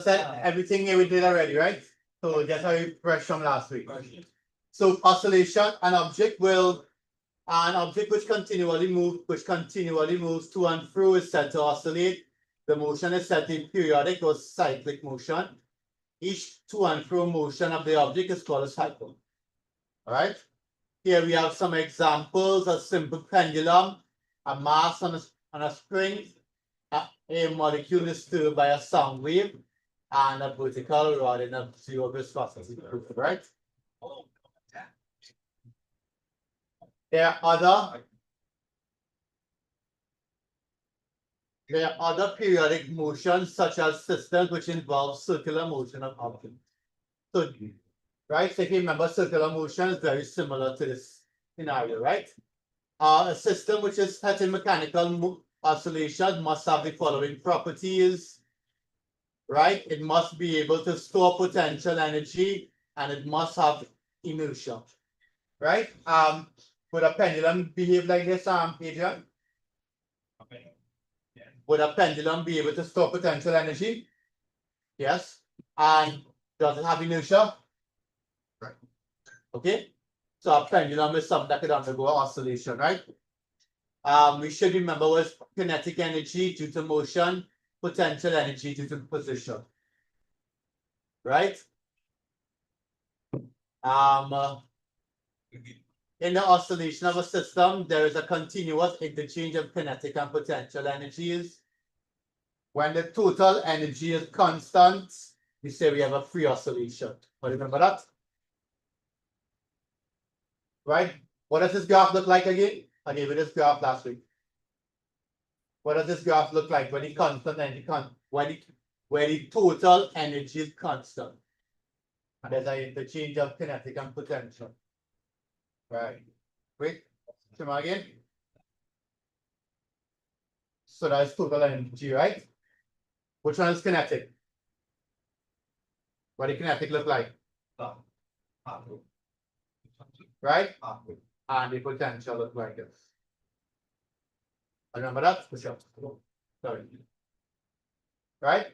Said everything here we did already, right? So just how you fresh from last week. So oscillation, an object which continually moves to and fro is said to oscillate. The motion is said to be periodic or cyclic motion. Each to and fro motion of the object is called a cycle. All right. Here we have some examples: a simple pendulum, a mass on a spring, a molecule is stirred by a sound wave, and a vertical rod in a zero viscosity group, right? There are other periodic motions such as systems which involve circular motion of objects. So, right? So if you remember, circular motion is very similar to this scenario, right? A system which is such a mechanical oscillation must have the following properties, right? It must be able to store potential energy and it must have inertia, right? Would a pendulum behave like this, Adrian? Okay. Yeah. Would a pendulum be able to store potential energy? Yes. And does it have inertia? Right. Okay. So a pendulum is something that could undergo oscillation, right? We should remember what's kinetic energy due to motion, potential energy due to position. Right? In the oscillation of a system, there is a continuous interchange of kinetic and potential energies. When the total energy is constant, we say we have a free oscillation. Remember that? Right? What does this graph look like again? I gave you this graph last week. What does this graph look like when the constant energy where the total energy is constant? And there's an interchange of kinetic and potential. Right. Wait, come again. So that's total energy, right? Which one is kinetic? What does kinetic look like? Right? And the potential look like this. Remember that? Sorry. Right?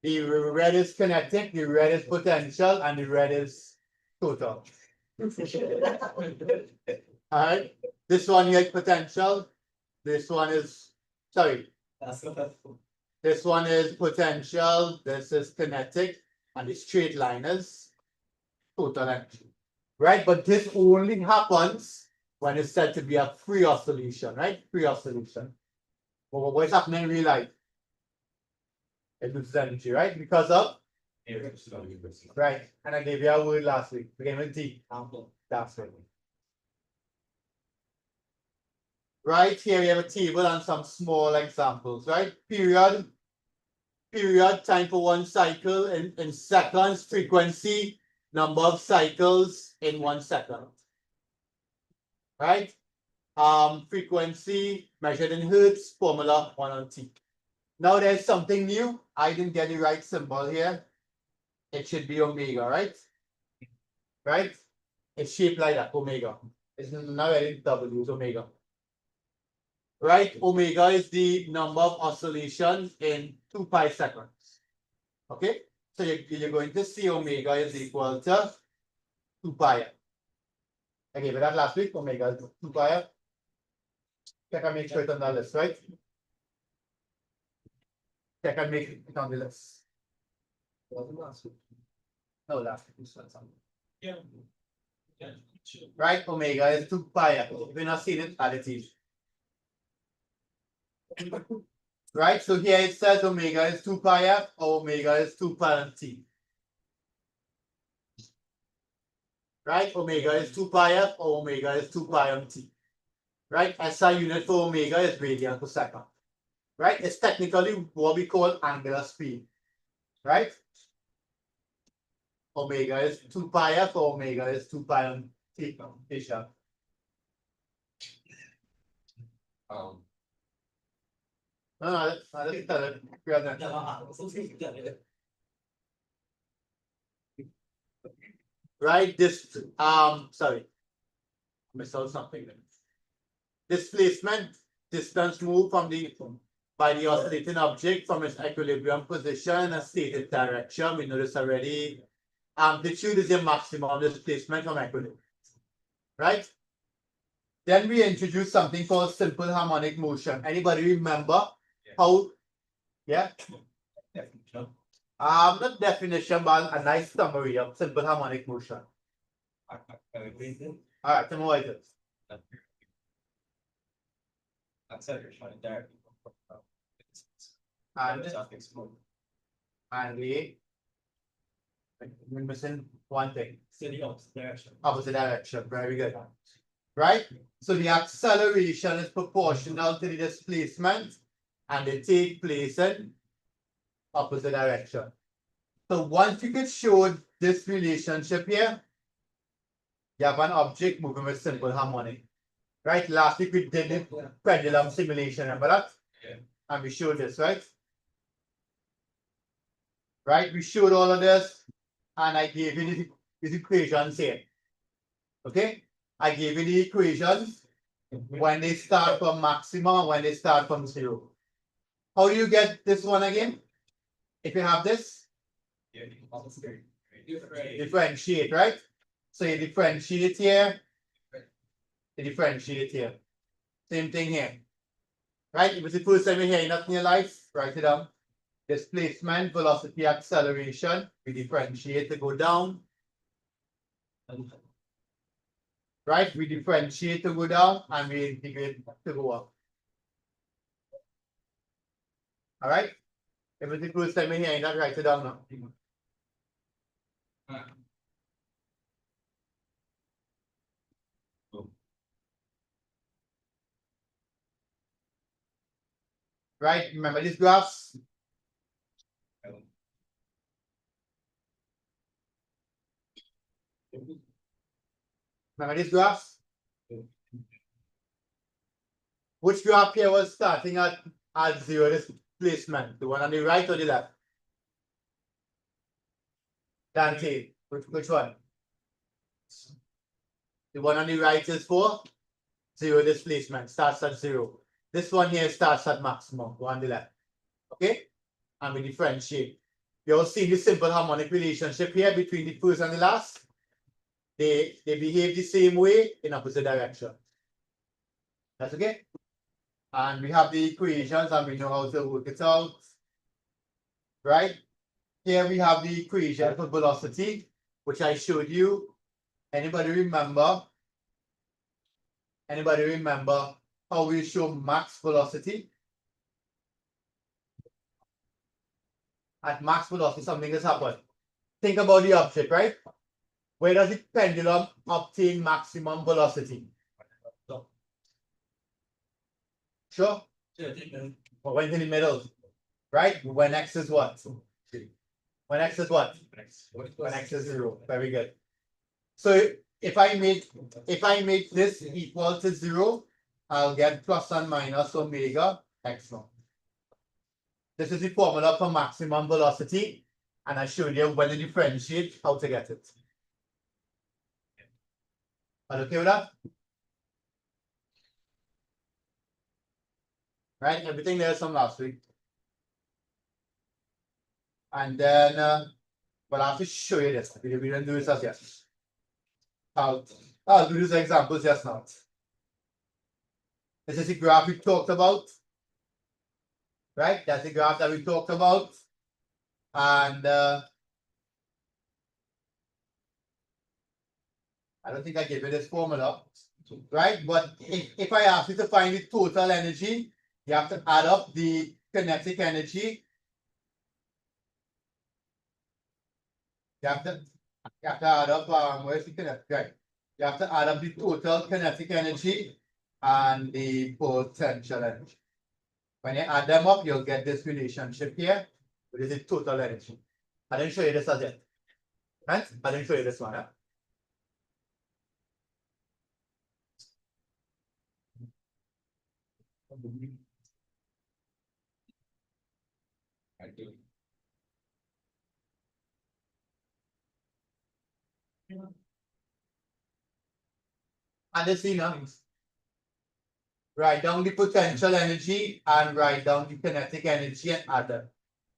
The red is kinetic, the red is potential, and the red is total. Alright. This one here is potential. This one is this one is potential, this is kinetic, and the straight line is total energy. Right? But this only happens when it's said to be a free oscillation, right? Free oscillation. Well, what's happening in real life? It loses energy, right? Because of right. And I gave you a word last week. Beginning with D. That's it. Right here we have a table and some small examples, right? Period, time for one cycle in seconds, frequency, number of cycles in 1 second. Right? Frequency measured in hertz, formula 1 on T. Now there's something new. I didn't get the right symbol here. It should be omega, right? Right? It's shaped like that, omega. It's now adding W, it's omega. Right? Omega is the number of oscillations in 2 pi seconds. Okay? So you're going to see omega is equal to 2 pi. I gave it that last week. Omega is 2 pi. Check and make sure it's on the list, right? Check and make it on the list. No, last week. Yeah. Right? Omega is 2 pi. If you're not seeing it, add it in. Right? So here it says omega is 2 pi f, or omega is 2 pi on T. Right? Omega is 2 pi f, or omega is 2 pi on T. Right? SI unit for omega is radian per second. Right? It's technically what we call angular speed. Right? Omega is 2 pi f, or omega is 2 pi on T. No, let's tell it. Right? This sorry. I missed out something. Displacement, distance moved from the by the oscillating object from its equilibrium position in a stated direction. We know this already. Amplitude is the maximum displacement from equilibrium. Right? Then we introduce something called simple harmonic motion. Anybody remember how? Yeah? Not definition, but a nice summary of simple harmonic motion. All right, tell me what it is. And we're missing one thing. Opposite direction. Very good. Right? So the acceleration is proportional to the displacement and they take place in opposite direction. So once you could show this relationship here, you have an object moving with simple harmonic. Right? Last week we did the pendulum simulation, remember that? Yeah. And we showed this, right? Right? We showed all of this and I gave you these equations here. Okay? I gave you the equations when they start from maximum and when they start from zero. How do you get this one again? If you have this, differentiate, right? So you differentiate here, you differentiate here. Same thing here. Right? If it's the first time you hear nothing in your life, write it down. Displacement, velocity, acceleration. We differentiate to go down. Right? We differentiate to go down and we integrate to go up. All right? If it's the first time you hear that, write it down now. Right? Remember these graphs? Remember these graphs? Which graph here was starting at zero displacement? The one on the right or the left? Dante, which one? The one on the right is for zero displacement, starts at zero. This one here starts at maximum, the one on the left. Okay? And we differentiate. You all see the simple harmonic relationship here between the first and the last. They behave the same way in opposite direction. That's okay? And we have the equations and we know how to work it out. Right? Here we have the equation for velocity, which I showed you. Anybody remember? Anybody remember how we show max velocity? At max velocity, something has happened. Think about the object, right? Where does the pendulum obtain maximum velocity? Sure? When in the middle, right? When x is what? When x is what? When x is zero. Very good. So if I make this equal to zero, I'll get plus and minus omega x naught. This is the formula for maximum velocity, and I showed you when you differentiate how to get it. Are you okay with that? Right, everything there's from last week. And then, but I have to show you this. We didn't do this as yet. I'll do these examples just now. This is the graph we talked about. Right, that's the graph that we talked about. And I don't think I gave you this formula. Right, but if I ask you to find the total energy, you have to add up the kinetic energy. You have to add up, where's the kinetic? Right. You have to add up the total kinetic energy and the potential energy. When you add them up, you'll get this relationship here, which is the total energy. I didn't show you this as yet. Right? I didn't show you this one. Huh? I do. And this, Write down the potential energy and write down the kinetic energy and add them.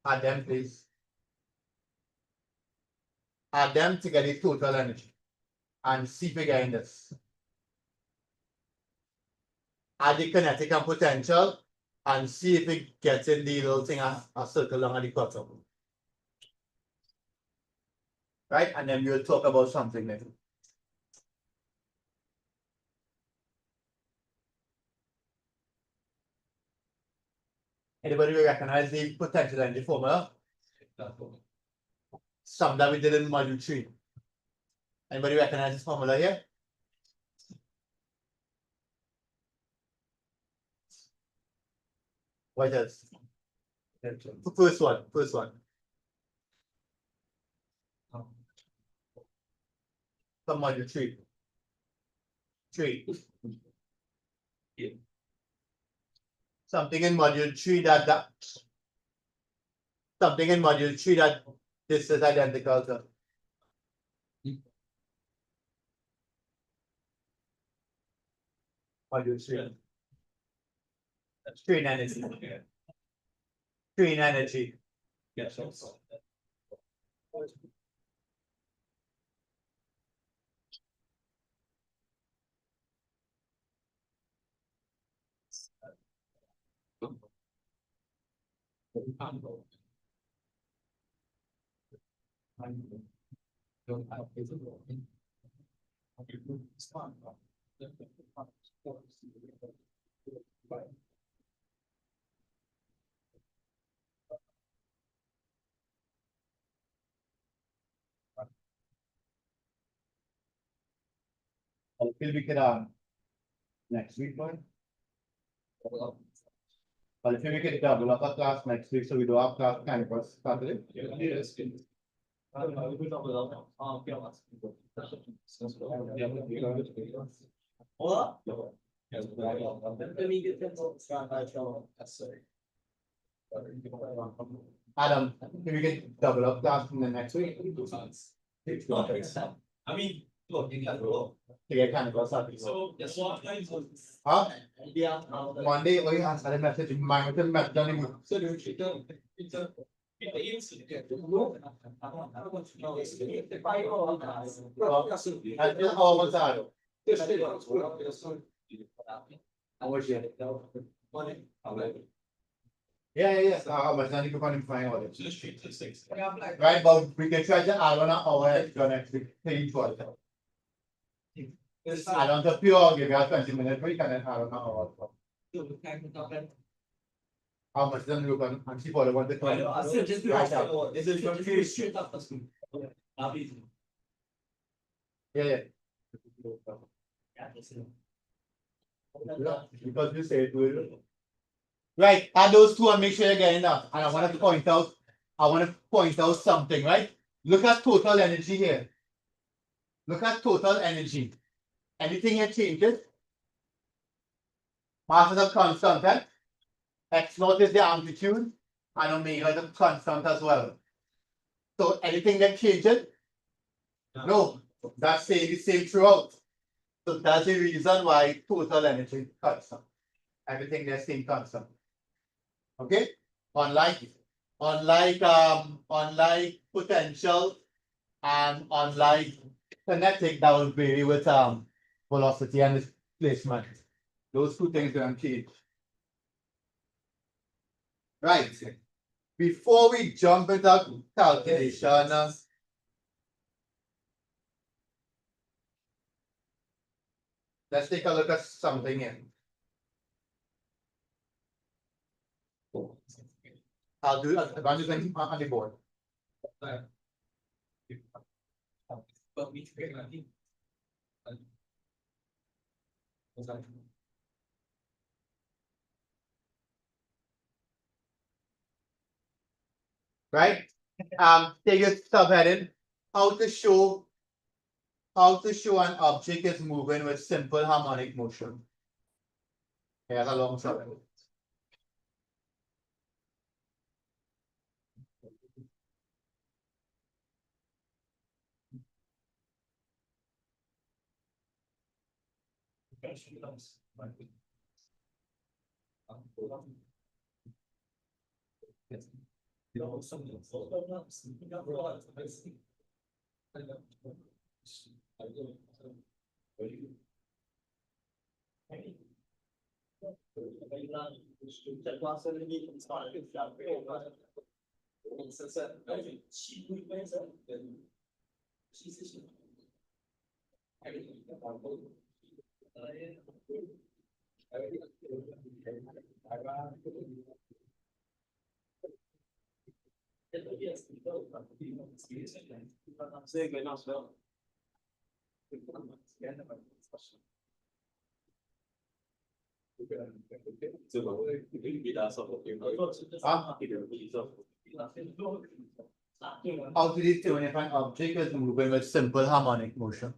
Add them, please. Add them to get the total energy. And see if you're getting this. Add the kinetic and potential and see if you get in the little thing a circle along the cutter. Right? And then we'll talk about something later. Anybody recognize the potential energy formula? Some that we did in module 3. Anybody recognize this formula here? What else? First one. From module 3. Something in module 3 that this is identical to. Module 3. Strain energy. Strain energy. Yes. Until we can next week, one. But if we make it double up a class next week, so we do have class campus Saturday. Yes. Adam, can we get double up class in the next week? I mean, look, you got to To get campus Saturday. So, yes, so Huh? yeah. Monday, oh yeah, I message my message. So, it's a I just almost out. Yeah. How much money you can find all this? Right, but we can try to add on an hour extra next week. Pay for it. Add on to pure, give you 20 minutes, but you can add on an hour. How much then you can actually follow what the client. Yeah. Because you say it will. Right, add those two and make sure you're getting enough. And I want to point out something, right? Look at total energy here. Look at total energy. Anything here changes? Mass is a constant, eh? X naught is the amplitude, and omega is a constant as well. So anything that changes? No, that's the same throughout. So that's the reason why total energy is constant. Everything there same constant. Okay? Unlike potential and unlike kinetic that will vary with velocity and displacement. Those two things don't change. Right. Before we jump into calculation, let's take a look at something here. I'll do advantage on the board. Right? Take a subheading. How to show an object is moving with simple harmonic motion. Here's a long subheading. How to determine if an object is moving with simple harmonic motion?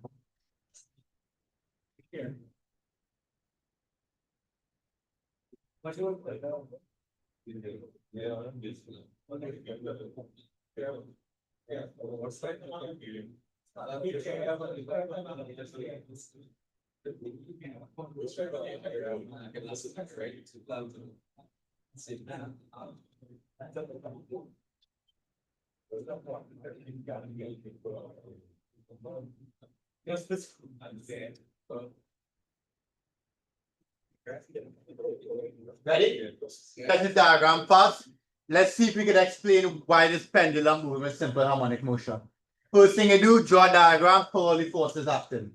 Ready? Let the diagram first. Let's see if we can explain why this pendulum moves with simple harmonic motion. First thing you do, draw a diagram for all the forces acting.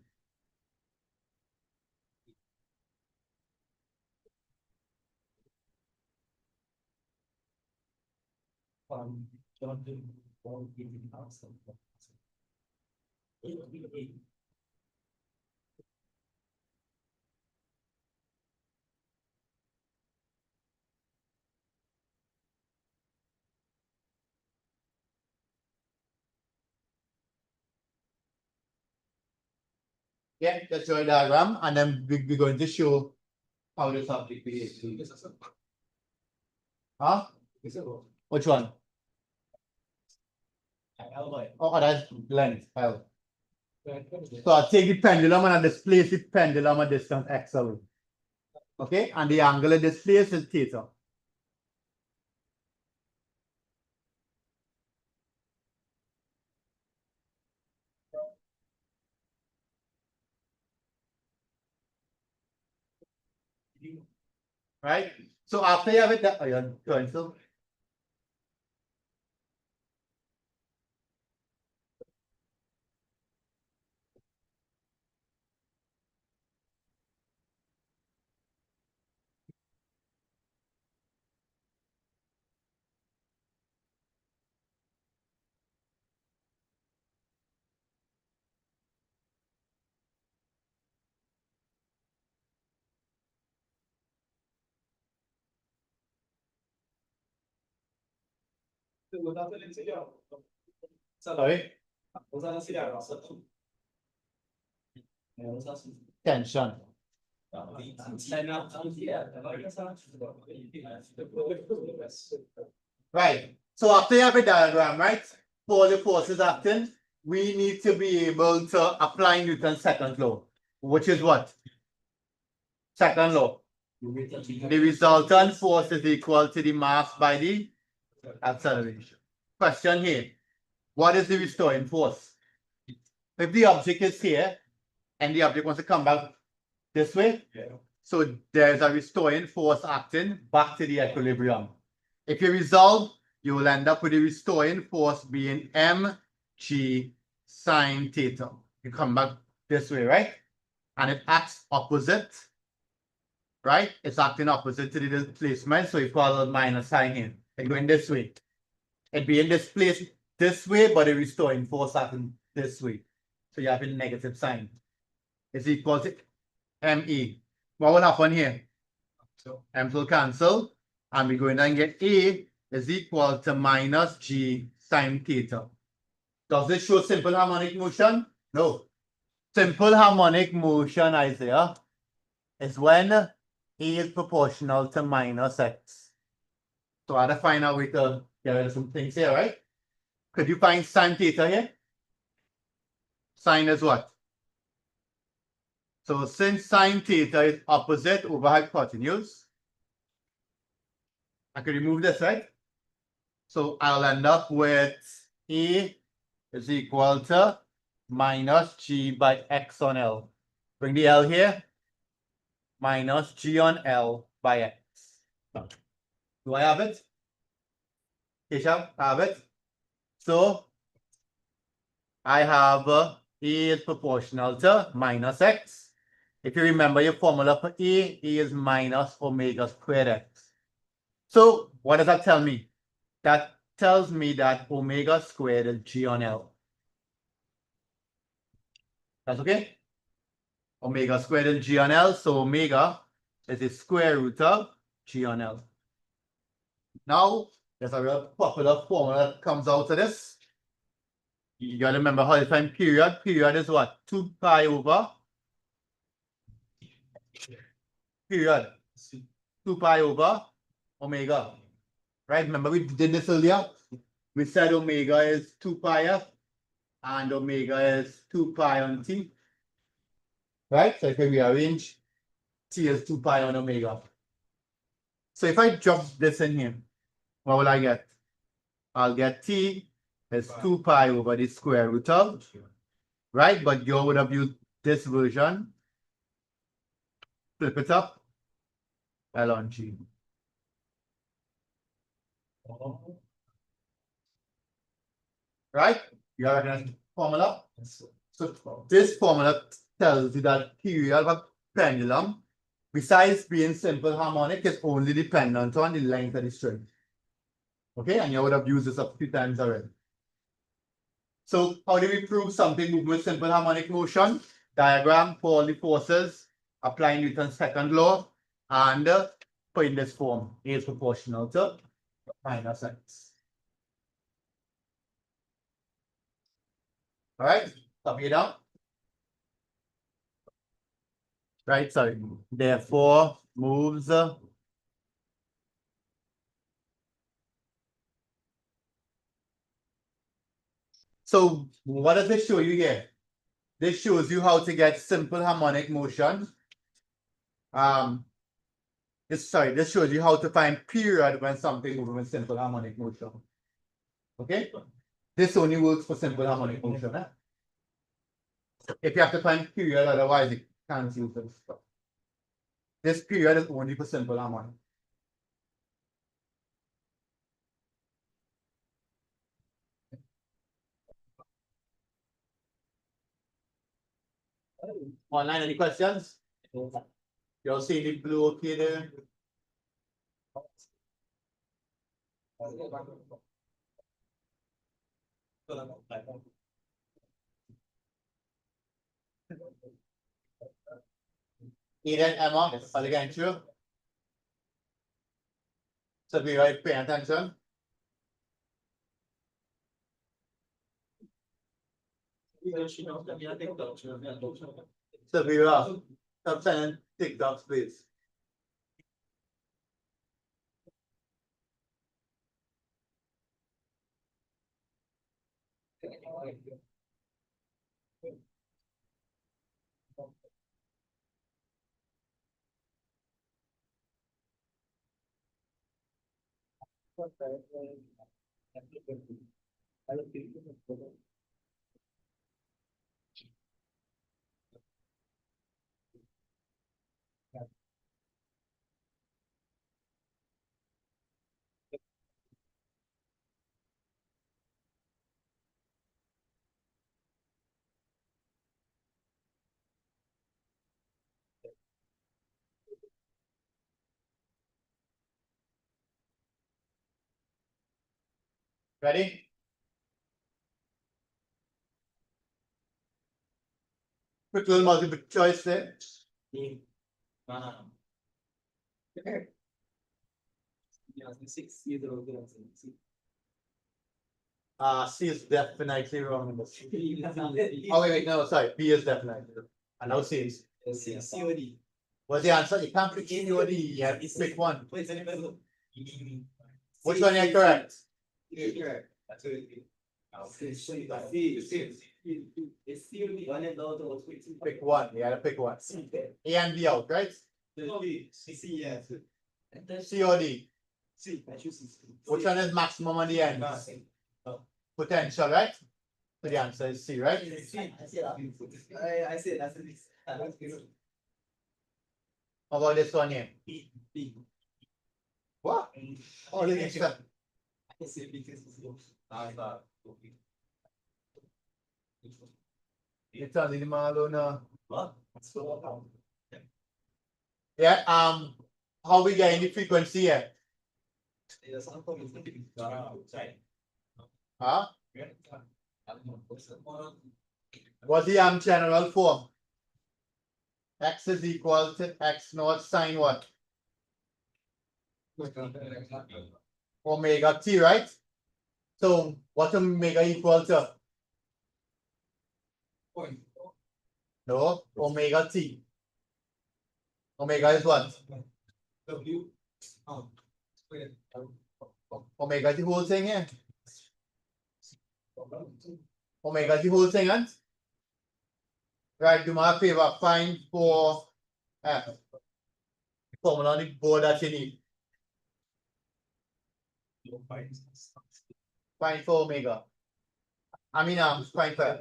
Yeah, let's draw a diagram and then we're going to show how this object behaves. Huh? Which one? Oh, that's length, L. So I'll take the pendulum and I'll displace the pendulum at distance x away. Okay, and the angle it displaces is theta. Right? So after you have it, oh, yeah, pencil. Sorry? Tension. Right. So after you have a diagram, right? For the forces acting, we need to be able to apply Newton's second law, which is what? Second law. The resultant force is equal to the mass by the acceleration. Question here. What is the restoring force? If the object is here and the object wants to come back this way, so there's a restoring force acting back to the equilibrium. If you resolve, you will end up with the restoring force being mg sine theta. You come back this way, right? And it acts opposite, right? It's acting opposite to the displacement, so you call it minus sign here. It's going this way. It being displaced this way, but the restoring force acting this way. So you have a negative sign. It's equal to ME. What will happen here? M will cancel, and we're going to get A is equal to minus G sine theta. Does this show simple harmonic motion? No. Simple harmonic motion, Isaiah, is when A is proportional to minus X. So I had to find out way to get rid of some things here, right? Could you find sine theta here? Sine is what? So since sine theta is opposite over hypotenuse, I can remove this, right? So I'll end up with E is equal to minus G by X on L. Bring the L here. Minus G on L by X. Do I have it? Keshav, I have it. So I have E is proportional to minus X. If you remember your formula for E is minus omega squared X. So what does that tell me? That tells me that omega squared is G on L. That's okay? Omega squared is G on L, so omega is the square root of G on L. Now, there's a real popular formula that comes out of this. You gotta remember how to find period. Period is what? 2 pi over period. 2 pi over omega. Right? Remember we did this earlier? We said omega is 2 pi f and omega is 2 pi on t. Right? So if we rearrange, t is 2 pi on omega. So if I drop this in here, what will I get? I'll get t is 2 pi over the square root of, right? But you would have used this version. Flip it up, L on G. Right? You have a formula. So this formula tells you that period of a pendulum, besides being simple harmonic, is only dependent on the length of the string. Okay, and you would have used this a few times already. So how do we prove something moving with simple harmonic motion? Diagram for all the forces, applying Newton's second law, and put in this form. A is proportional to minus X. All right, copy it down. Right, sorry. Therefore, moves so what does this show you here? This shows you how to get simple harmonic motion. This shows you how to find period when something moves with simple harmonic motion. Okay? This only works for simple harmonic motion. Eh? If you have to find period, otherwise you can't use this stuff. This period is only for simple harmonic. Online, any questions? You'll see the blue okay there. Eden, Emma, again, true. So be right, pay attention. So be right. Stop sending TikToks, please. Ready? Quick little multiple choice there. C is definitely wrong in this. Oh wait, no, sorry. B is definitely wrong. I know C is. COD. What's the answer? You can't pick COD. You have to pick one. Which one are you correct? Correct. That's what it is. Pick one. You gotta pick one. A and B out, right? COD. COD. C. I choose C. Which one is maximum on the end? Potential, right? So the answer is C, right? I said that's this. How about this one here? B. What? Oh, look at that. I say because it's It's only the malo na. what? Yeah, how we getting the frequency here? Huh? What's the general form? X is equal to X naught sine what? Omega T, right? So what omega equal to? No, omega T. Omega is what? W. Omega is the whole thing here. Omega is the whole thing, and right, do me a favor, find for F. Formula on the board that you need. Find for omega. I mean, find for F.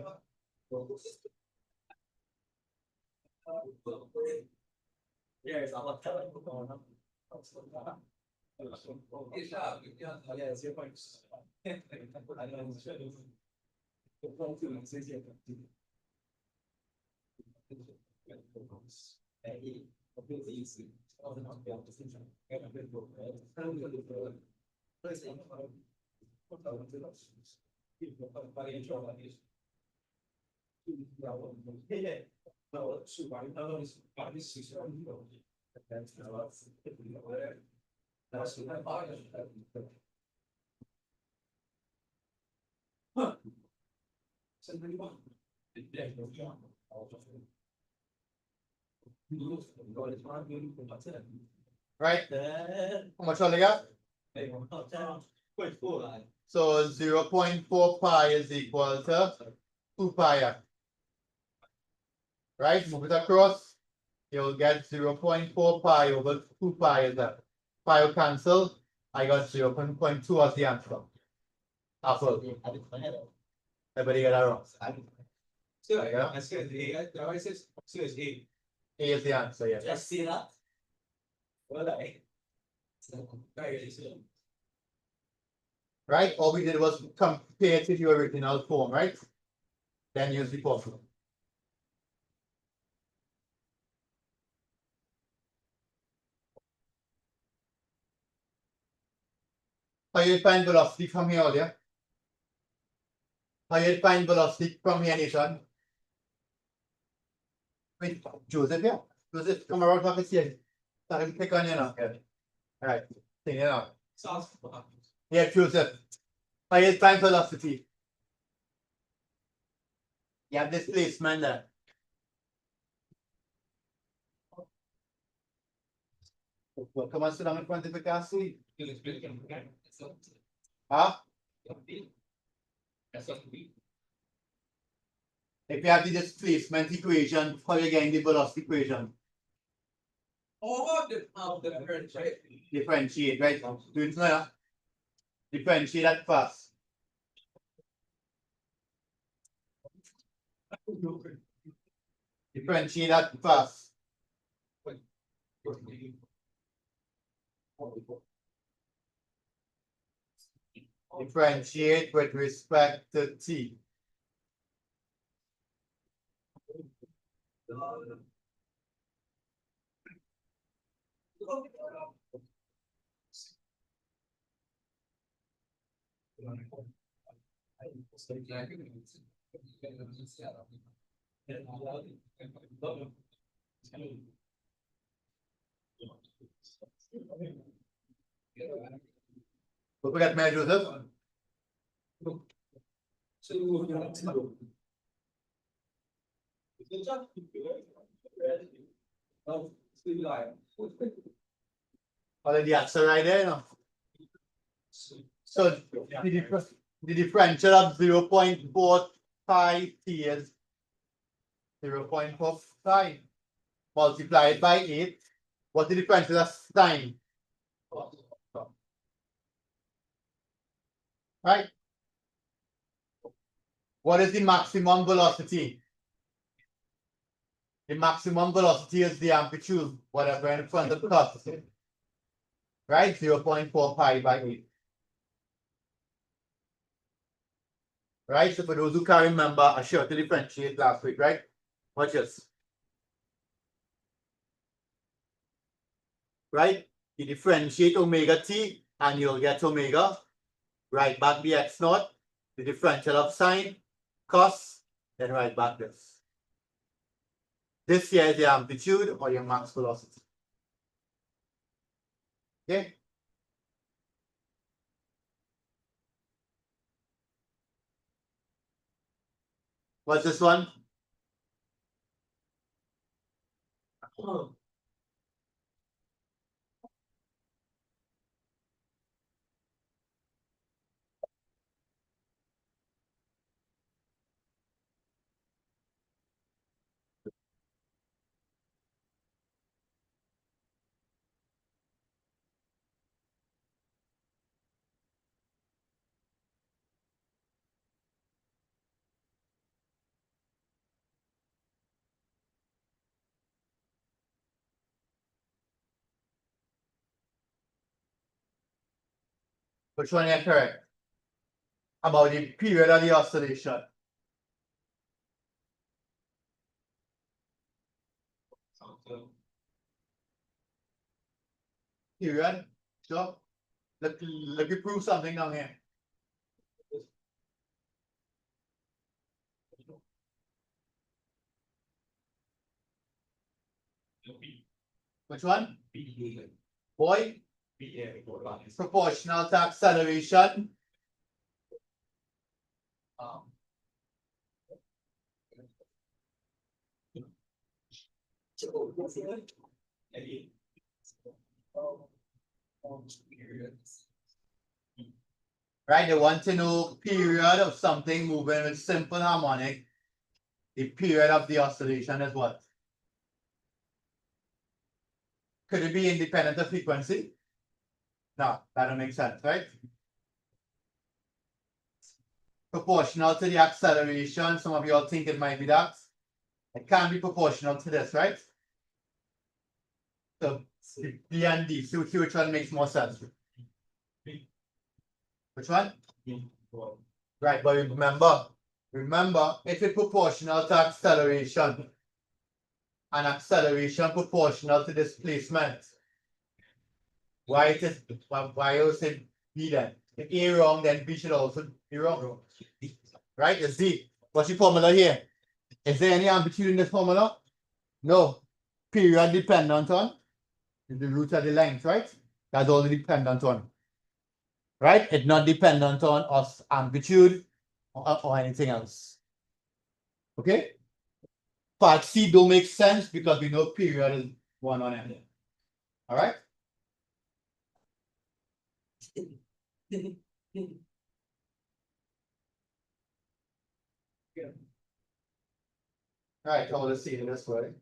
Yes, I'm not telling you. Yeah, 0. I Right? How much all you got? So 0.4 pi is equal to 2 pi. Right? Move it across. You'll get 0.4 pi over 2 pi is that. Pi will cancel. I got 0.2 as the answer. Apple. Everybody get that wrong. A is the answer, yeah. Just see that. Well, Right? All we did was compare to the original form, right? Then use the formula. How you find velocity from here, yeah? How you find velocity from here, Nathan? Wait, Joseph, yeah? Joseph, come around to here. Start to pick on you now. Yeah. All right. Think it out. Yeah, Joseph. How you find velocity? You have displacement there. Well, come on, sit down in front of the car, see? Huh? If you have the displacement equation, how you getting the velocity equation? Oh, the difference, right? Differentiate, right? Do it now. Differentiate that fast. Differentiate that fast. Differentiate with respect to t. Look at me, Joseph. Already answer right there, no? So the differential of 0.45 t is 0.45 multiplied by 8. What's the differential of sine? Right? What is the maximum velocity? The maximum velocity is the amplitude, whatever in front of the cusp. Right? 0.4 pi by 8. Right? So for those who can't remember, I showed to differentiate last week, right? Watch this. Right? You differentiate omega t and you'll get omega. Write back the x naught, the differential of sine, cos, then write back this. This here is the amplitude or your max velocity. Okay? What's this one? Which one is correct? About the period of the oscillation. Period. So let me prove something down here. Which one? Boy? Proportional to acceleration. Right, they want to know period of something moving with simple harmonic. The period of the oscillation is what? Could it be independent of frequency? No, that don't make sense, right? Proportional to the acceleration. Some of you all think it might be that. It can be proportional to this, right? So B and D. So which one makes more sense? Which one? Right, but remember, if it's proportional to acceleration and acceleration proportional to displacement, why you say B then? If A wrong, then B should also be wrong. Right? It's D. What's the formula here? Is there any amplitude in this formula? No. Period dependent on the root of the length, right? That's all dependent on. Right? It's not dependent on us amplitude or anything else. Okay? Part C don't make sense because we know period is one on end. All right? All right, so let's see it this way.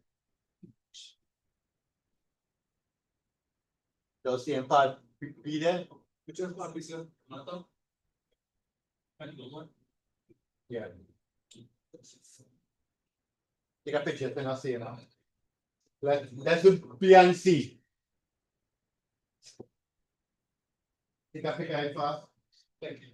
You'll see in part B then. Which one part is your mother? Yeah. Take a picture, then I'll see it now. Let's do B and C. Take a picture fast. Thank you.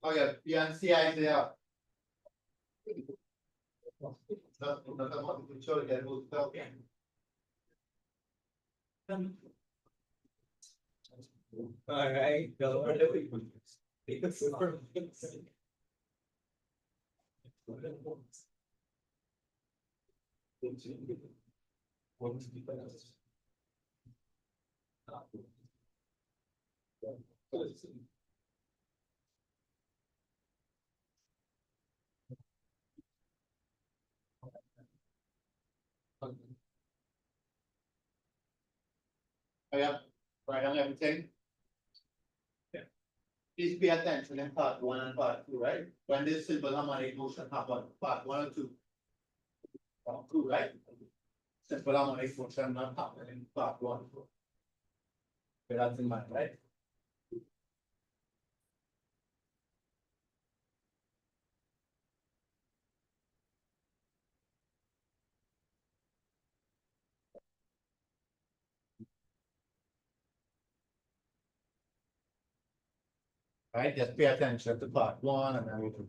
Oh yeah, B and C is there. All right, go. Oh yeah, right on everything. Please pay attention in part 1 and part 2, right? When this simple harmonic motion happen, part 1 and 2. Part two, right? Simple harmonic motion not happening in part one. But that's in mind, right? Right, just pay attention to part one and everything.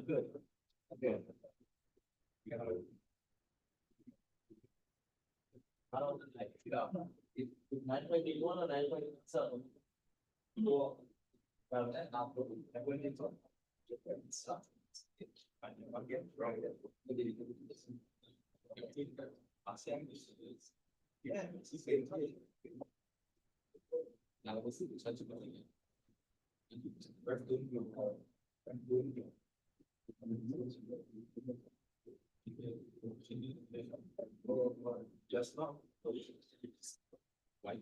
Good. Okay. I don't like, if 9.81 or 9.7. Well, that now, I went into different stuff. I'm getting wrong. Yeah, it's the same time. Now, we'll see the touch of it. Just now. Why?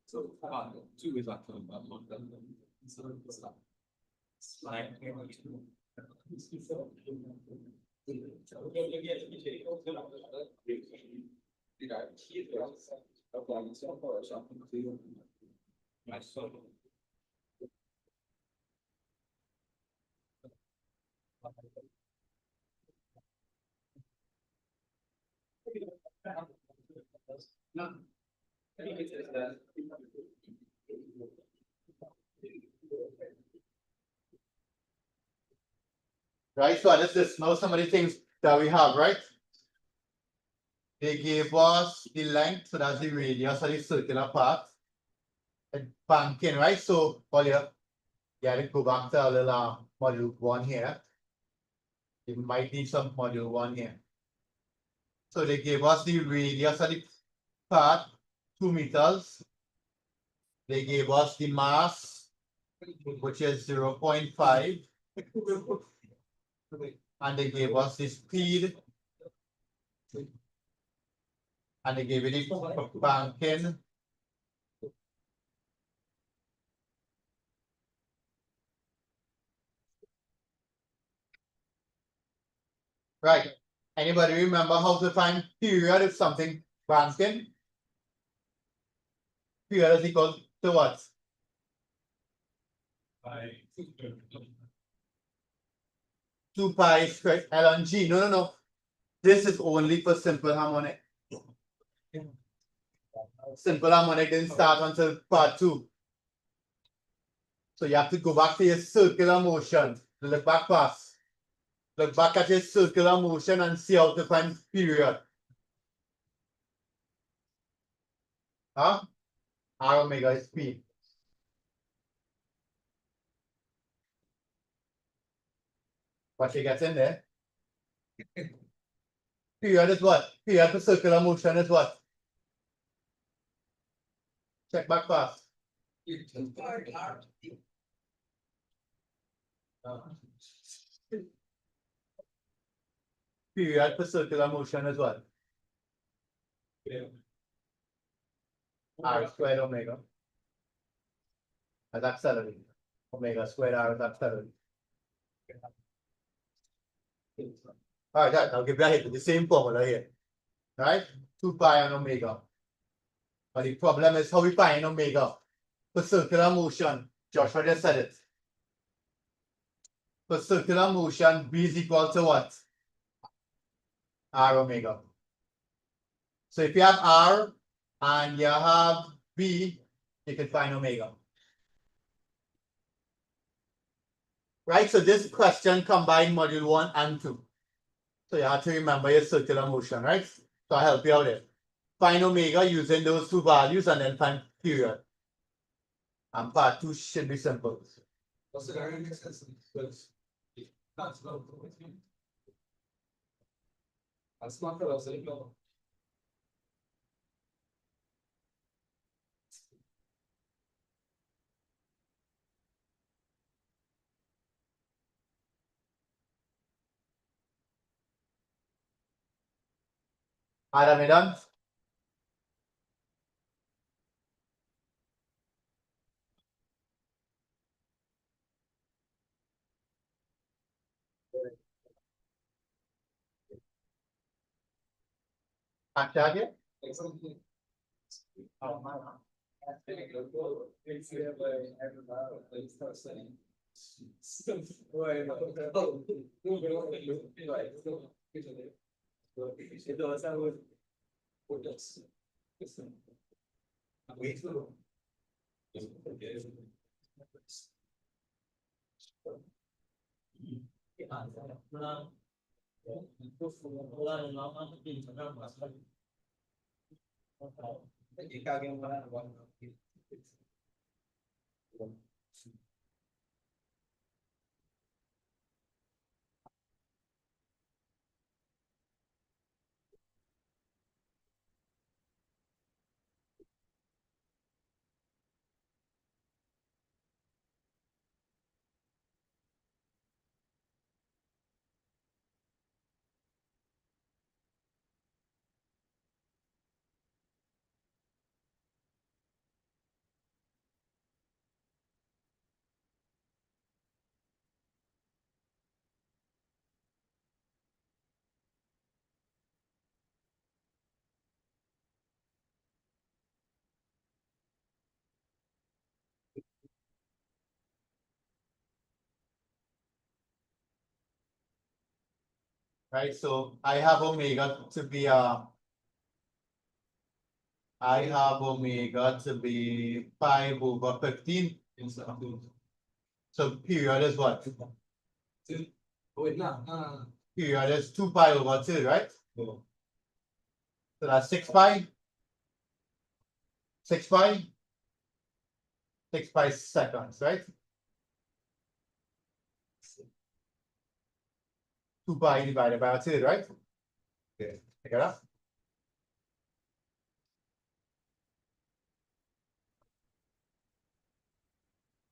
So, two is like one. Right, so let's just know some of the things that we have, right? They gave us the length, so that's the radius of the circular part. And banking, right? So, all you gotta go back to a little module one here. You might need some module one here. So they gave us the radius of the part, 2 meters. They gave us the mass, which is 0.5. And they gave us the speed. And they gave it the banking. Right. Anybody remember how to find period if something banking? Period is equal to what? 2 pi squared ln g. No. This is only for simple harmonic. Simple harmonic didn't start until part 2. So you have to go back to your circular motion, to the back pass. Look back at his circular motion and see how to find period. Huh? R omega is P. What you get in there? Period is what? Period for circular motion is what? Check back fast. Period for circular motion is what? R squared omega. As accelerated. Omega squared R is accelerated. Alright, I'll give you a hit with the same formula here. Right? 2 pi on omega. But the problem is how we find omega for circular motion. Joshua just said it. For circular motion, B is equal to what? R omega. So if you have R and you have B, you can find omega. Right, so this question combined module 1 and 2. So you have to remember your circular motion, right? So I'll help you out there. Find omega using those two values and then find period. And part 2 should be simple. What's the area makes sense? That's not. That's not what I was saying. Are we done? Active? Exactly. Right, so I have omega to be I have omega to be 5 over 15. So period is what? Wait, no. Period is 2 pi over 2, right? So that's 6 pi. 6 pi. 6 pi seconds, right? 2 pi divided by 2, right? Okay, take it up.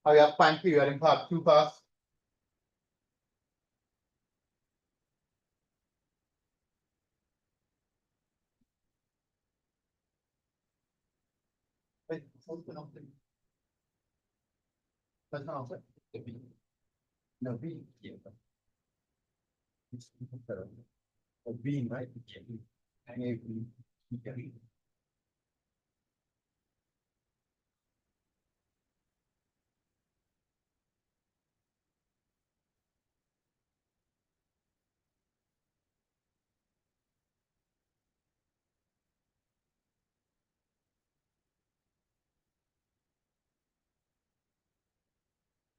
How you have find period in part 2 fast? Wait, what's the number? That's not answer. No, B. Yeah. A beam, right?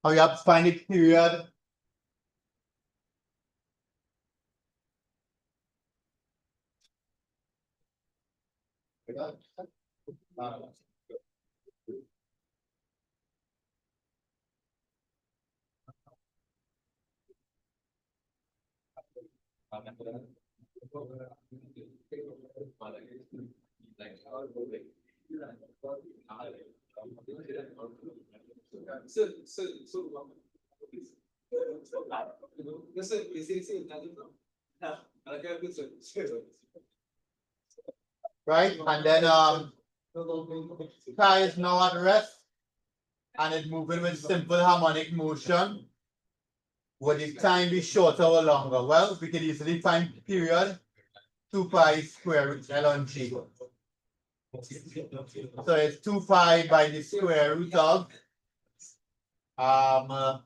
How you have to find it period Right, and then car is now at rest and it's moving with simple harmonic motion. Would the time be shorter or longer? Well, we can easily find period 2 pi square root L on G. So it's 2 pi by the square root of L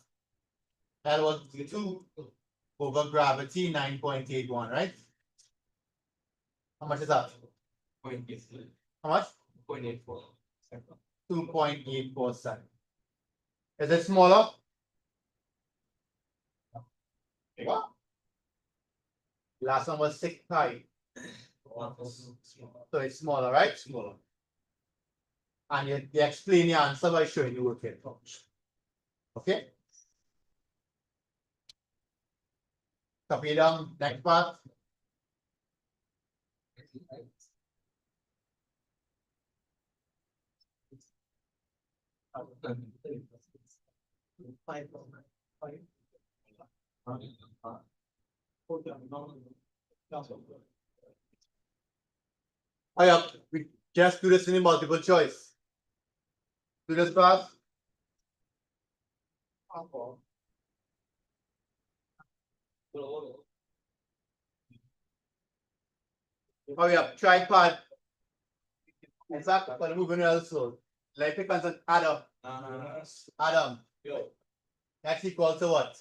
was 2 over gravity 9.81, right? How much is that? How much? 2.84 seconds. Is it smaller? What? Last one was 6 pi. So it's smaller, right? Smaller. And you explain the answer by showing you working. Okay? Copy down, next part. Oh yeah, we just do this in a multiple choice. Do this fast. Hurry up, tripod. Exactly, but moving also. Like pick on Adam. Adam. X equal to what?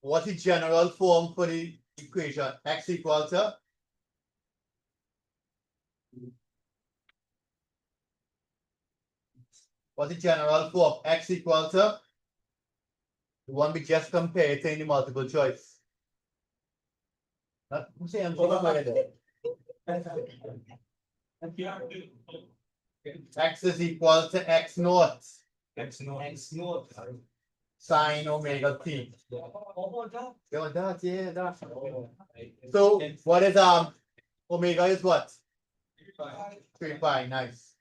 What's the general form for the equation? X equal to? What's the general form? X equal to? The one we just compared to in the multiple choice. X is equal to X naught. Sine omega t. Yeah. So what is omega is what? 3 pi, nice.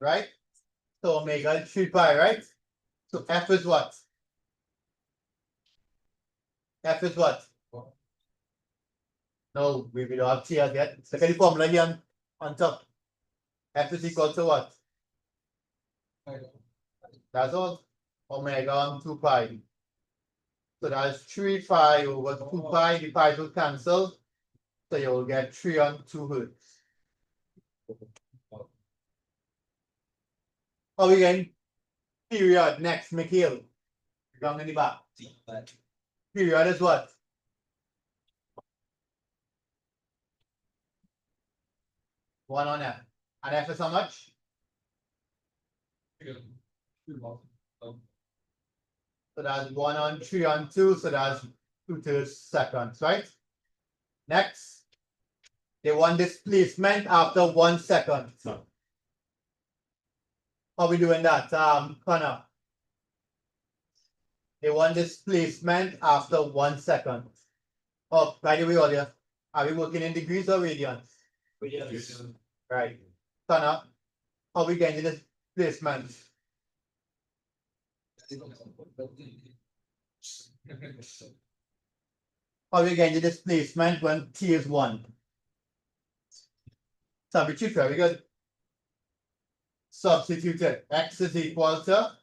Right? So omega is 3 pi, right? So F is what? F is what? No, we don't have T as yet. Look at the formula here on top. F is equal to what? That's all. Omega on 2 pi. So that's 3 pi over 2 pi. The pi will cancel. So you will get 3 on 2 hertz. How we getting period next, Mikhail? Down in the back. Period is what? One on F. And F is how much? So that's 1 on 3 on 2. So that's 2/3 seconds, right? Next, they want displacement after 1 second. How we doing that? Connor. They want displacement after 1 second. Oh, by the way, audience, are we working in degrees or radians? Right. Connor, how we getting the displacement? How we getting the displacement when t is 1? Substitute, very good. Substituted. X is equal to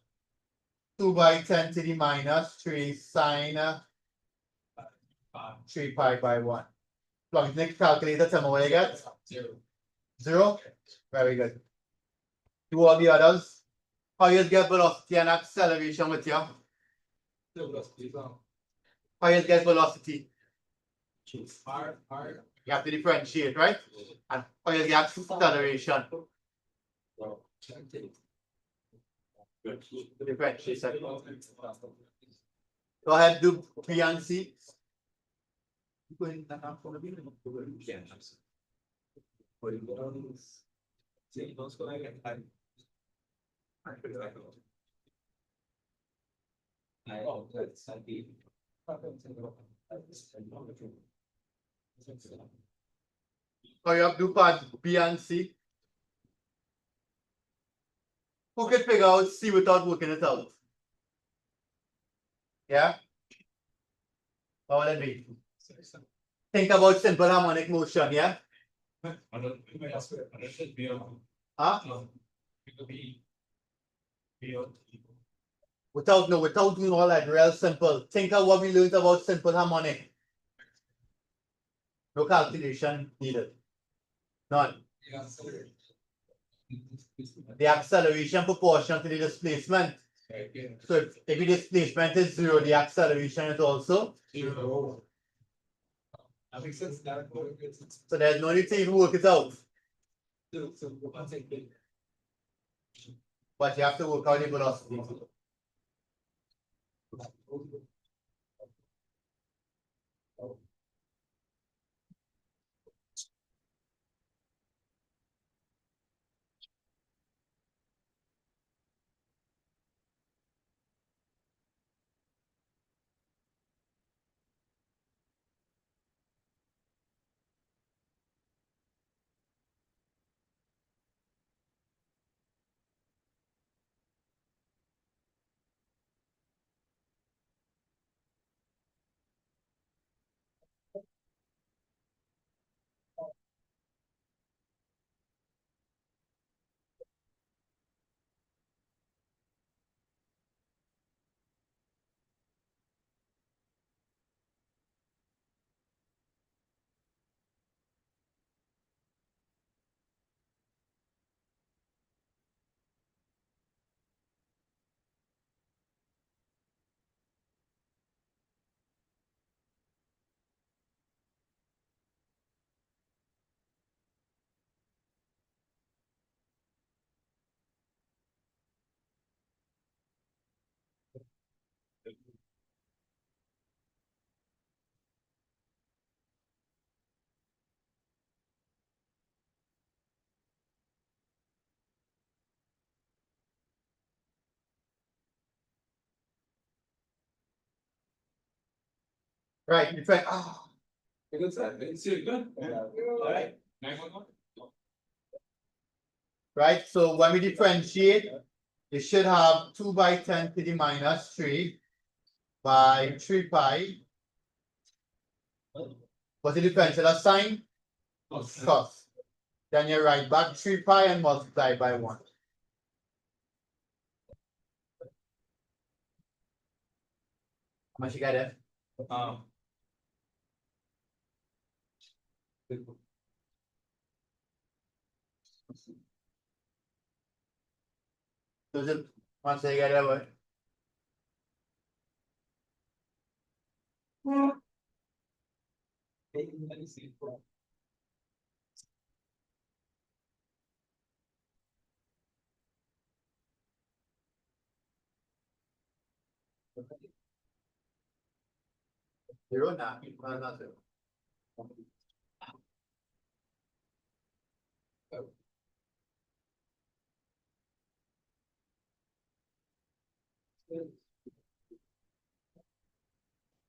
2 by 10 to the minus 3 sine 3 pi by 1. Plug in the calculator, tell me what you get. 0. Very good. Do all the others. How you get velocity and acceleration with you? How you get velocity? You have to differentiate, right? And how you get acceleration? Differentiate. Go ahead, do B and C. Going that up for the beginning. Yeah. See, those go like oh, that's the. Oh, you have to do part B and C. Who can figure out C without working it out? Yeah? What will it be? Think about simple harmonic motion, yeah? Huh? Without doing all that, real simple. Think of what we learned about simple harmonic. No calculation needed. None. The acceleration proportional to the displacement. So if the displacement is 0, the acceleration is also 0. That makes sense. So there's no need to even work it out. But you have to work out the velocity. Right, in fact, right, so when we differentiate, you should have 2 by 10 to the minus 3 by 3 pi. What's the differential sign? Cos. Then you write back 3 pi and multiply by 1. How much you got there? Does it once you get there? Zero now. Not zero.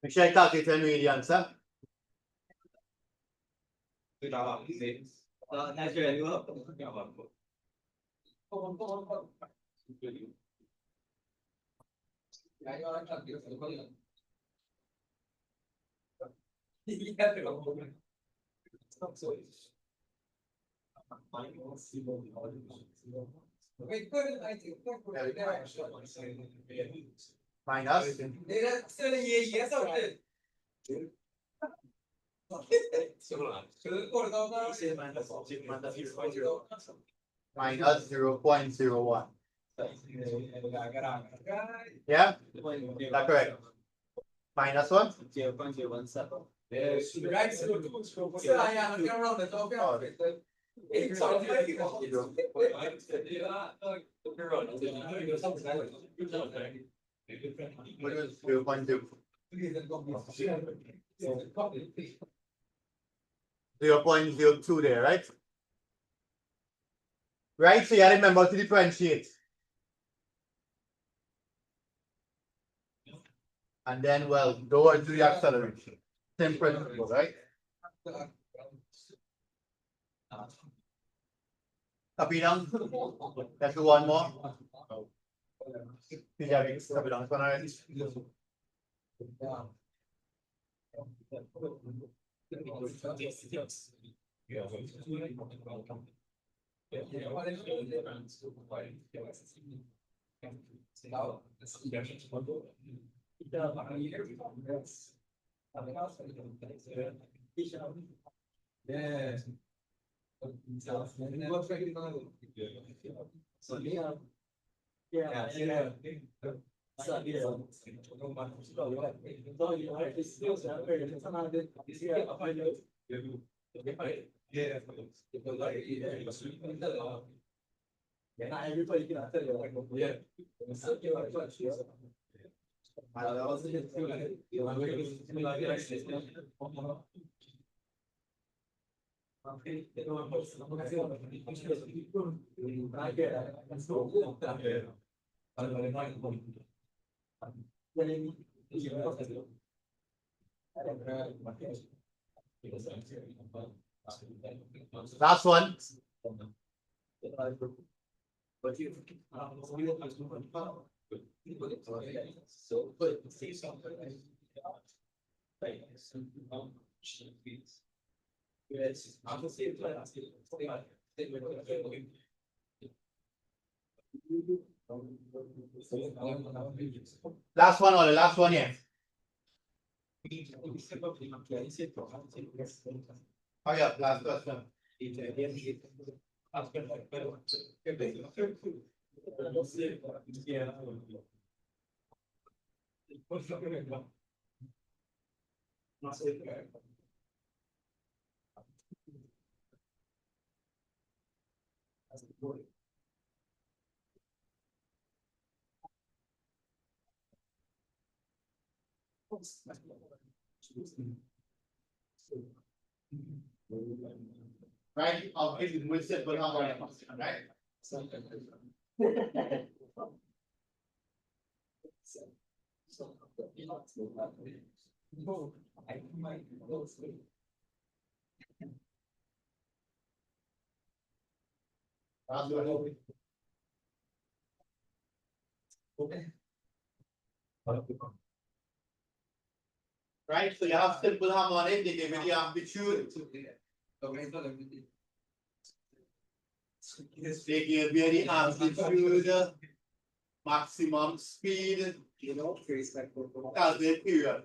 Make sure I calculate and read the answer. Minus. Minus 0.01. Yeah? That's correct. Minus what? 0.017. What is 0.2? 0.02 there, right? Right, so you gotta remember to differentiate. And then, well, go into the acceleration. Same principle, right? Copy down. Let's do one more. Yeah, copy down. Last one. Last one or the last one here. Oh yeah, last question. Right? I'll give you one simple number, right? Right, so you have simple harmonic, they give you the amplitude. They give you the amplitude, maximum speed, calculate period.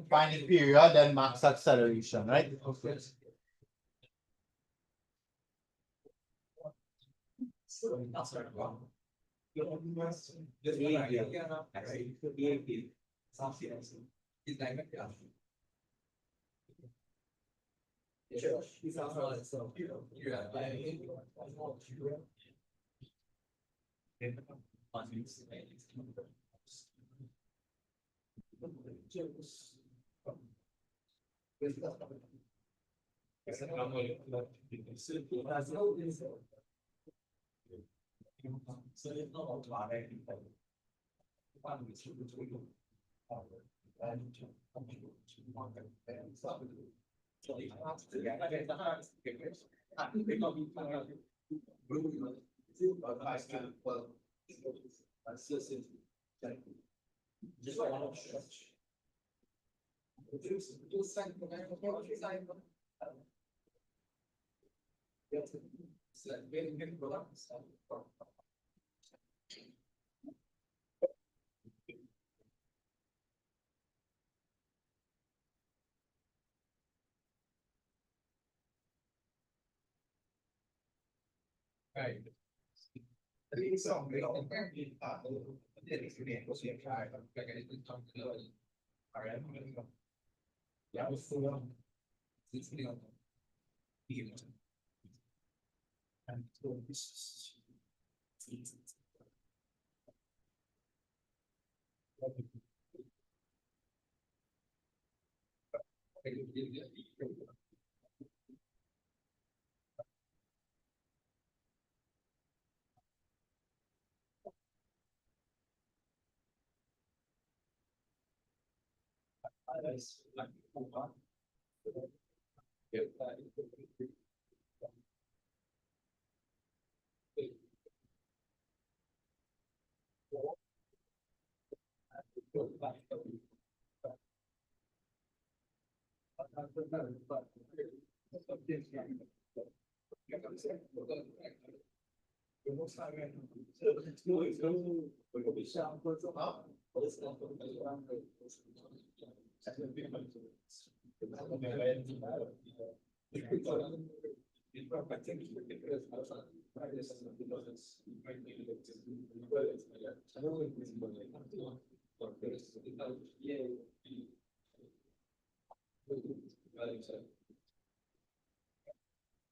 Find the period, then max acceleration, right? Right.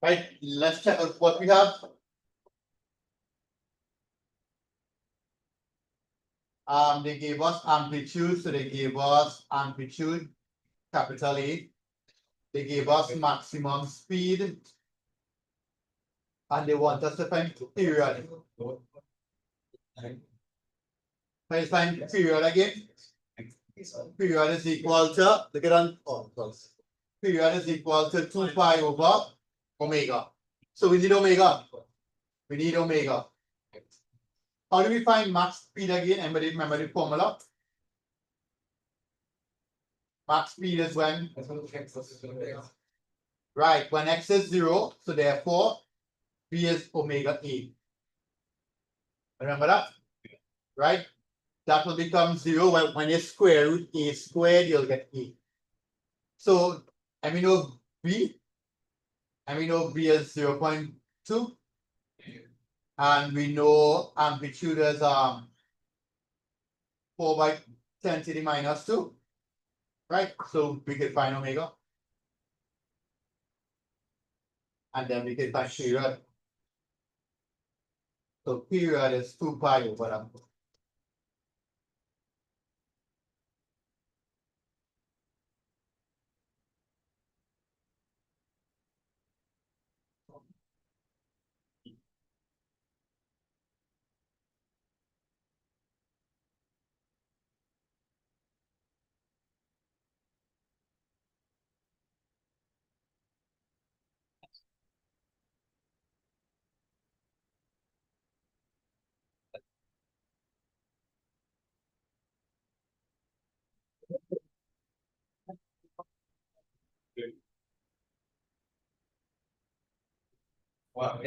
Right, let's check out what we have. They gave us amplitude, so they gave us amplitude, capital A. They gave us maximum speed. And they want us to find period. Let's find period again. Period is equal to, look at on, period is equal to 2 pi over omega. So we need omega. We need omega. How do we find max speed again? Anybody remember the formula? Max speed is when? Right, when x is 0, so therefore v is omega a. Remember that? Right? That will become 0 when you square root a squared, you'll get a. So, and we know v, and we know v is 0.2, and we know amplitude is 4 by 10 to the minus 2, right? So we can find omega, and then we can find period. So period is 2 pi over that. Wow.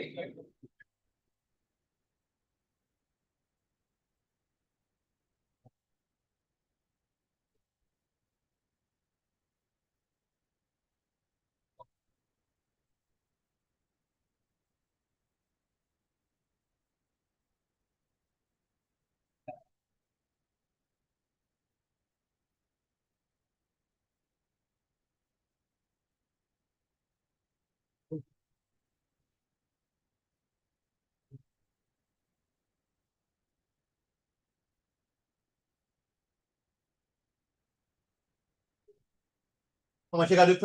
How much you gotta do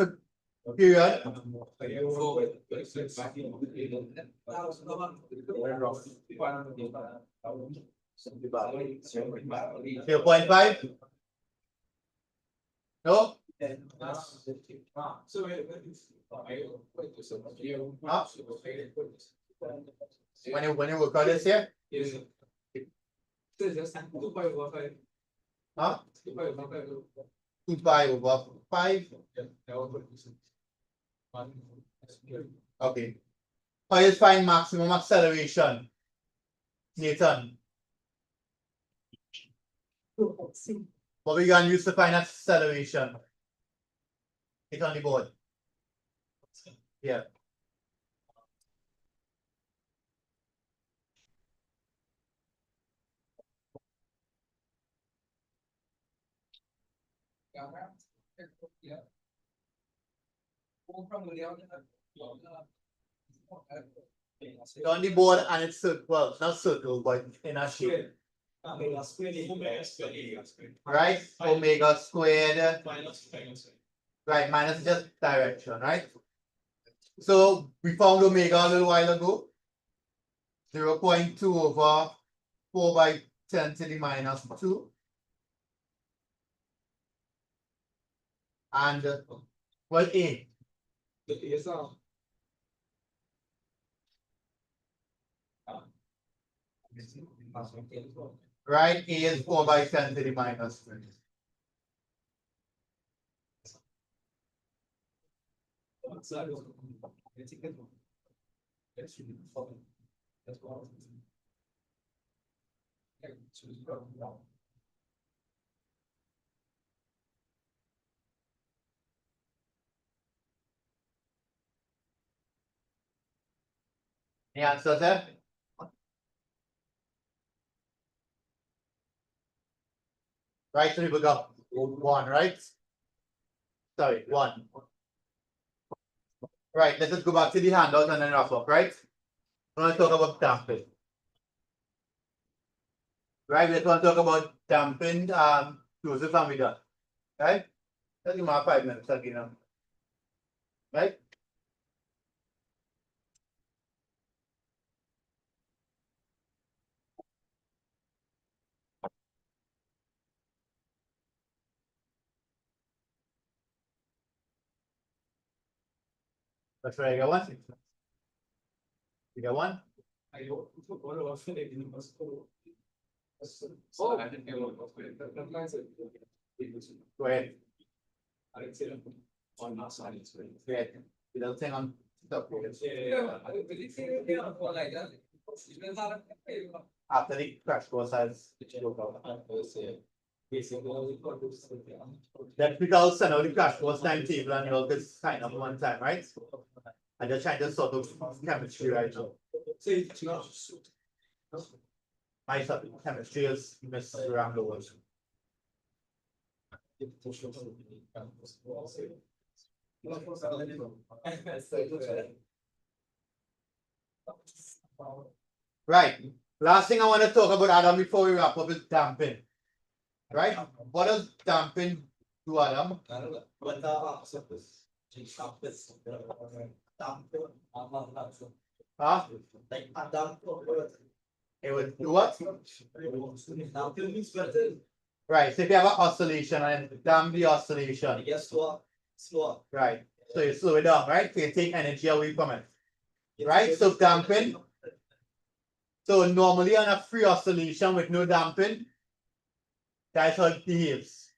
for period? 0.5? No? When you work on this here? Huh? 2 pi over 5. Okay. How you find maximum acceleration? Nathan. What we gonna use to find acceleration? It's on the board. Yeah. On the board and it's well, not circle, but in a shape. Right? Omega squared. Right, minus just direction, right? So we found omega a little while ago. 0.2 over 4 by 10 to the minus 2. And well, A. Right, A is 4 by 10 to the minus 3. Any answers there? Right, so we got 1, right? Sorry, 1. Right, let's just go back to the handout and then wrap up, right? I want to talk about damping. Right, we just want to talk about damping Joseph and we done. Right? Let's give him 5 minutes again. Right? That's right, you got one. You got one? Go ahead. Great. You don't think I'm stuck with after the crash course has that because send out the crash course timetable and you'll just sign up one time, right? And you're trying to sort of chemistry right now. My chemistry is missed around the world. Right. Last thing I want to talk about, Adam, before we wrap up is damping. Right? What does damping do, Adam? Huh? It would do what? Right. So if you have an oscillation and damp the oscillation. Right. So you slow it down, right? So you take energy away from it. Right? So damping. So normally on a free oscillation with no damping, that's how it behaves.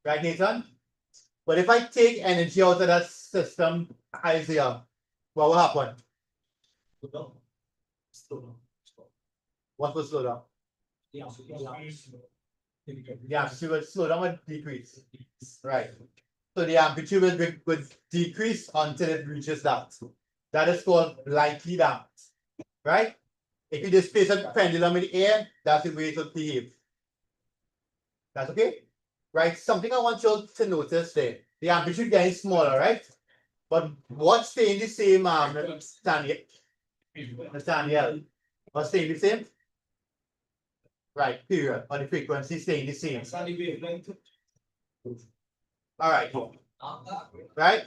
Right, Nathan? But if I take energy out of that system, Isaiah, what will happen? What will slow down? The amplitude will slow down or decrease. Right. So the amplitude will decrease until it reaches that. That is called lightly damped. Right? If you displace a pendulum in the air, that's the way it will behave. That's okay? Right? Something I want you to notice there. The amplitude getting smaller, right? But what's staying the same, Nathaniel? What's staying the same? Right, period. Or the frequency staying the same. All right. Right?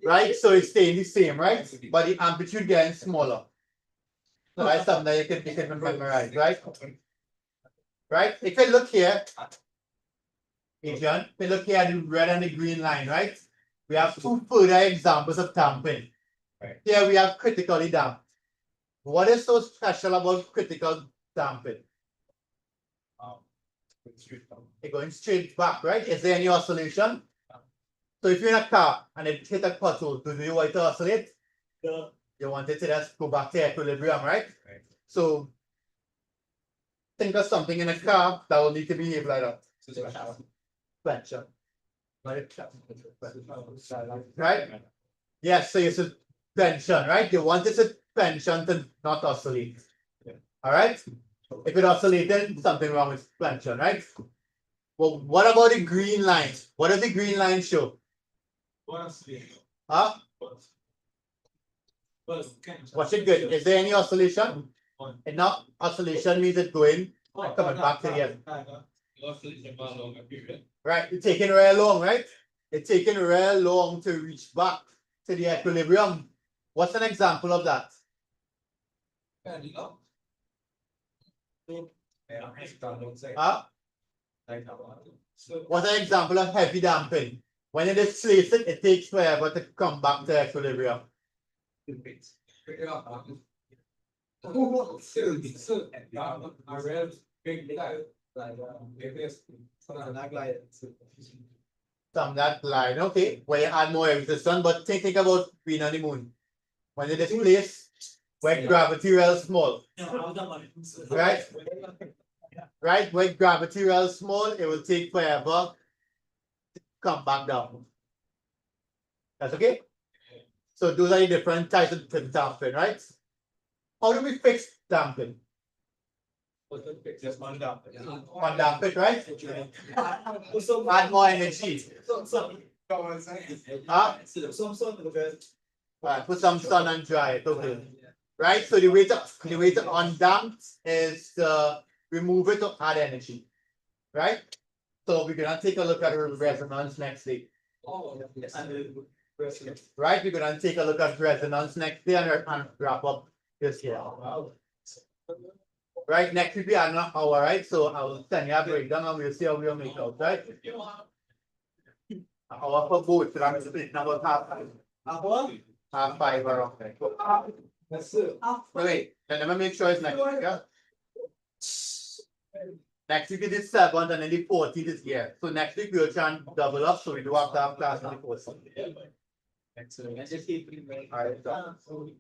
Right? So it's staying the same, right? But the amplitude getting smaller. So that's something that you can memorize, right? Right? If you look here, Adrian, if you look here at the red and the green line, right? We have two further examples of damping. Right. Here we have critically damped. What is so special about critical damping? It's going straight back, right? Is there any oscillation? So if you're in a car and it hit a pothole, do you want it to oscillate? No. You want it to just go back to equilibrium, right? So think of something in a car that will need to behave like that. Suspension. Right? Yes, so it's suspension, right? You want the suspension to not oscillate. All right? If it oscillated, something wrong with suspension, right? Well, what about the green line? What does the green line show? Huh? Watch it good. Is there any oscillation? And now oscillation means it's going and coming back to the end. Right, it's taking real long, right? It's taking real long to reach back to the equilibrium. What's an example of that? Huh? What's an example of heavy damping? When it is placed, it takes forever to come back to equilibrium. Some that line, okay, where you add more resistance, but think about being on the moon. When it is placed, where gravity real small, right? Right, when gravity real small, it will take forever to come back down. That's okay? So those are the different types of damping, right? How do we fix damping? Just undamp it. Undamp it, right? Add more energy. Huh? Right, put some sun and dry it. Okay. Right? So the way to undamp is to remove it to add energy. Right? So we're gonna take a look at resonance next week. Right? We're gonna take a look at resonance next day and wrap up this year. Right, next week we are not hour, right? So I will send you a breakdown and we'll see how we'll make out, right? Hour for both, so I'm split about half five around there. Wait, let me make sure it's next week, yeah? Next week it is 7th and then the 14th is here. So next week we'll try and double up, so we do have to have class on the 14th. Excellent. And just keep it right. Alright, so